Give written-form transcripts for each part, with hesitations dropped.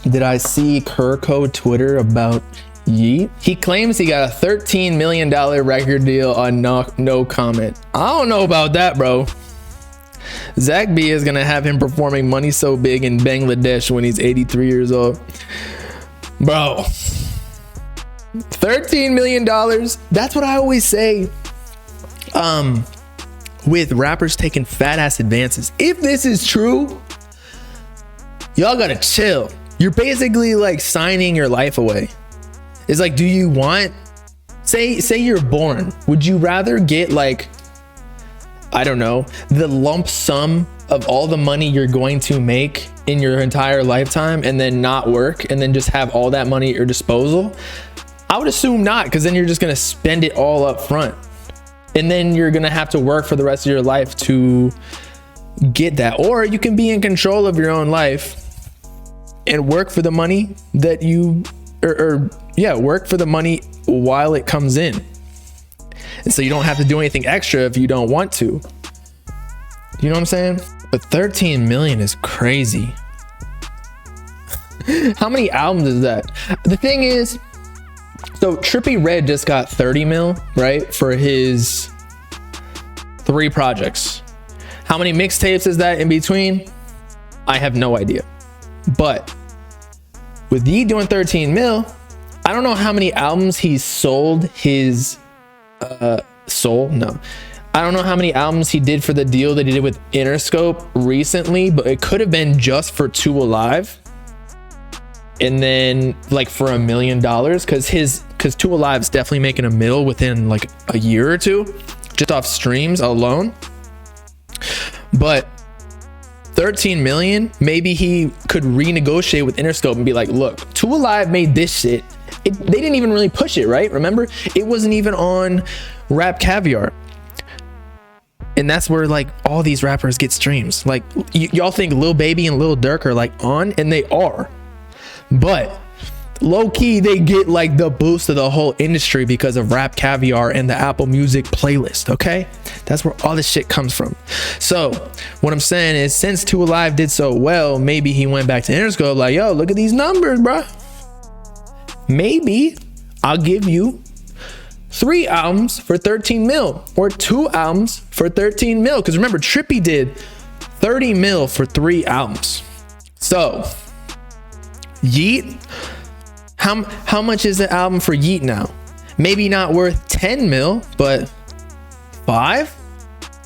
Did I see Kurko Twitter about Yeat? He claims he got a $13 million record deal on no comment. I don't know about that, bro. Zach B is gonna have him performing Money So Big in Bangladesh when he's 83 years old. Bro, $13 million. That's what I always say. With rappers taking fat ass advances. If this is true, y'all gotta chill. You're basically like signing your life away. It's like, do you want, say you're born, would you rather get like, I don't know, the lump sum of all the money you're going to make in your entire lifetime and then not work and then just have all that money at your disposal? I would assume not, because then you're just gonna spend it all up front. And then you're gonna have to work for the rest of your life to get that. Or you can be in control of your own life and work for the money that you, work for the money while it comes in. And so you don't have to do anything extra if you don't want to. You know what I'm saying? But 13 million is crazy. How many albums is that? The thing is, so Trippie Redd just got 30 mil, right? For his 3 projects. How many mixtapes is that in between? I have no idea. But with Yeat doing 13 mil, I don't know how many albums he's sold his I don't know how many albums he did for the deal that he did with Interscope recently, but it could have been just for 2 Alive. And then like for $1 million, because 2 Alive is definitely making $1 million within like a year or two, just off streams alone. But 13 million, maybe he could renegotiate with Interscope and be like, look, 2 Alive made this shit. They didn't even really push it, right? Remember, it wasn't even on Rap Caviar. And that's where like all these rappers get streams. Like y'all think Lil Baby and Lil Durk are like on, and they are. But low key, they get like the boost of the whole industry because of Rap Caviar and the Apple Music playlist, okay? That's where all this shit comes from. So what I'm saying is, since 2 Alive did so well, maybe he went back to Interscope like, yo, look at these numbers, bro. Maybe I'll give you 3 albums for 13 mil or 2 albums for 13 mil. Because remember, Trippie did 30 mil for 3 albums. So Yeat, how much is the album for Yeat now? Maybe not worth 10 mil, but 5,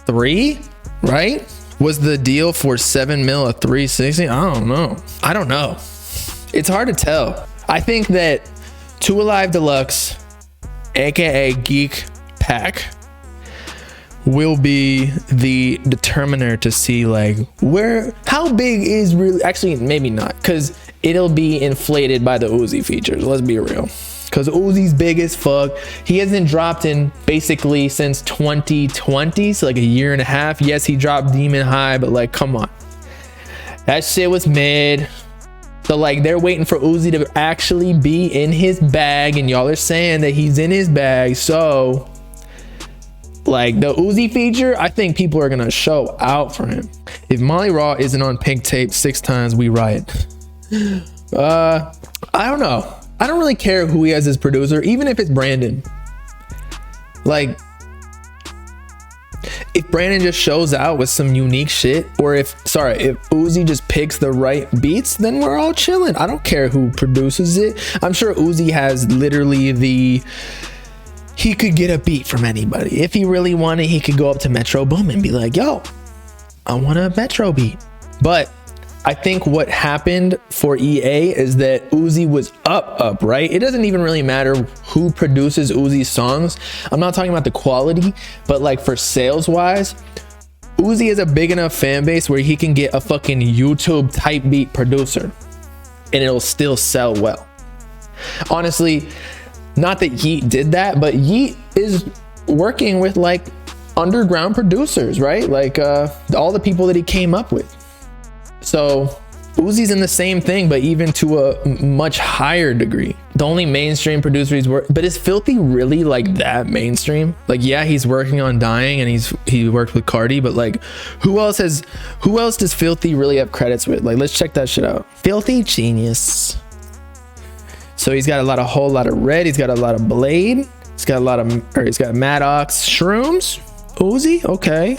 3, right? Was the deal for 7 mil a 360? I don't know. It's hard to tell. I think that 2 Alive Deluxe, aka Geek Pack, will be the determiner to see like how big is really, actually maybe not, because it'll be inflated by the Uzi features. Let's be real, because Uzi's big as fuck. He hasn't dropped in basically since 2020, so like a year and a half. Yes, he dropped Demon High, but like, come on, that shit was mid. So like, they're waiting for Uzi to actually be in his bag, and y'all are saying that he's in his bag. So like, the Uzi feature, I think people are gonna show out for him. If Molly Raw isn't on Pink Tape 6 times, we riot. I don't know. I don't really care who he has as producer, even if it's Brandon. Like, if Brandon just shows out with some unique shit, or if Uzi just picks the right beats, then we're all chilling. I don't care who produces it. I'm sure Uzi has literally he could get a beat from anybody. If he really wanted, he could go up to Metro Boom and be like, yo, I want a Metro beat. But I think what happened for EA is that Uzi was up, right? It doesn't even really matter who produces Uzi's songs. I'm not talking about the quality, but like for sales wise, Uzi is a big enough fan base where he can get a fucking YouTube type beat producer and it'll still sell well. Honestly, not that Yeat did that, but Yeat is working with like underground producers, right? Like all the people that he came up with. So Uzi's in the same thing, but even to a much higher degree. The only mainstream producer he's worked, but is Filthy really like that mainstream? Like, yeah, he's working on Dying and he worked with Cardi, but like, who else does Filthy really have credits with? Like, let's check that shit out. Filthy genius. So he's got a whole lot of Red. He's got a lot of Blade. He's got he's got Maddox, Shrooms, Uzi. Okay,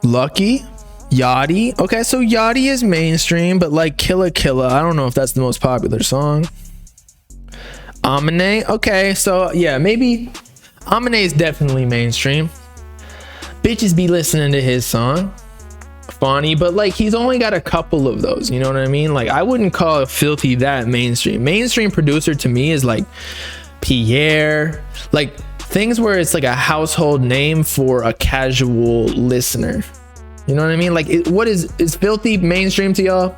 Lucky, Yachty. Okay, so Yachty is mainstream, but like Killa Killa, I don't know if that's the most popular song. Amine. Okay, so yeah, maybe Amine is definitely mainstream. Bitches be listening to his song. Funny, but like he's only got a couple of those, you know what I mean? Like I wouldn't call Filthy that mainstream. Mainstream producer to me is like Pierre, like things where it's like a household name for a casual listener. You know what I mean? Like what is Filthy mainstream to y'all?